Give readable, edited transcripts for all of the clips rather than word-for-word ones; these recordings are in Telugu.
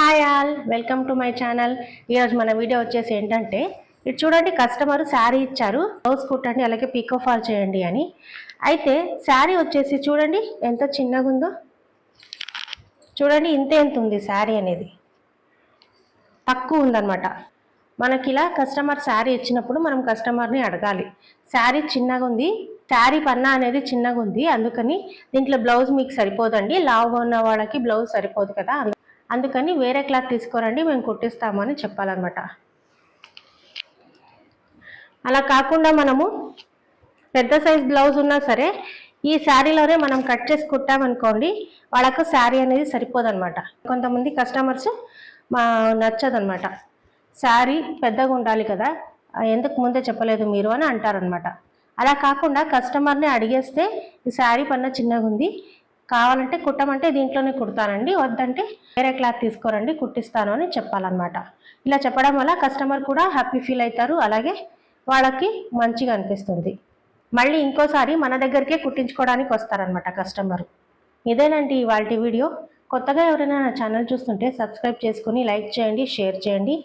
Hi all, welcome to my channel. ఈరోజు మన వీడియో వచ్చేసి ఏంటంటే, ఇటు చూడండి, కస్టమర్ శారీ ఇచ్చారు, బ్లౌజ్ కుట్టండి అలాగే పీకో ఫాల్ చేయండి అని. అయితే శారీ వచ్చేసి చూడండి ఎంత చిన్నగా ఉందో. చూడండి ఎంత ఉంది శారీ అనేది, తక్కువ ఉందన్నమాట. మనకి ఇలా కస్టమర్ శారీ ఇచ్చినప్పుడు మనం కస్టమర్ని అడగాలి, శారీ చిన్నగా ఉంది, శారీ పన్నా అనేది చిన్నగా ఉంది, అందుకని దీంట్లో బ్లౌజ్ మీకు సరిపోదండి, లావుగా ఉన్న వాళ్ళకి బ్లౌజ్ సరిపోదు కదా, అందుకని వేరే క్లాత్ తీసుకోరండి, మేము కుట్టిస్తామని చెప్పాలన్నమాట. అలా కాకుండా మనము పెద్ద సైజ్ బ్లౌజ్ ఉన్నా సరే ఈ శారీలోనే మనం కట్ చేసి కుట్టామనుకోండి, వాళ్ళకు శారీ అనేది సరిపోదన్నమాట. కొంతమంది కస్టమర్స్ నచ్చదనమాట, శారీ పెద్దగా ఉండాలి కదా, ఎందుకు ముందే చెప్పలేదు మీరు అని అంటారనమాట. అలా కాకుండా కస్టమర్ని అడిగేస్తే ఈ శారీ పన్న చిన్నగా ఉంది, కావాలంటే కుట్టమంటే దీంట్లోనే కుడతానండి, వద్దంటే వేరే క్లాత్ తీసుకోరండి కుట్టిస్తాను అని చెప్పాలన్నమాట. ఇలా చెప్పడం వల్ల కస్టమర్ కూడా హ్యాపీ ఫీల్ అవుతారు, అలాగే వాళ్ళకి మంచిగా అనిపిస్తుంది. మళ్ళీ ఇంకోసారి మన దగ్గరికే కుట్టించుకోవడానికి వస్తారనమాట కస్టమర్. ఇదేనండి ఇవాల్టి వీడియో. కొత్తగా ఎవరైనా నా ఛానల్ చూస్తుంటే సబ్స్క్రైబ్ చేసుకుని లైక్ చేయండి, షేర్ చేయండి,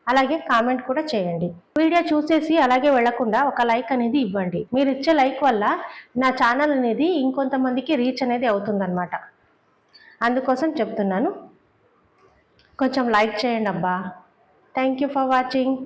అలాగే కామెంట్ కూడా చేయండి. వీడియో చూసేసి అలాగే వెళ్లకుండా ఒక లైక్ అనేది ఇవ్వండి. మీరు ఇచ్చే లైక్ వల్ల నా ఛానల్ అనేది ఇంకొంతమందికి రీచ్ అనేది అవుతుందన్నమాట. అందుకోసం చెప్తున్నాను, కొంచెం లైక్ చేయండి అబ్బా. Thank you for watching.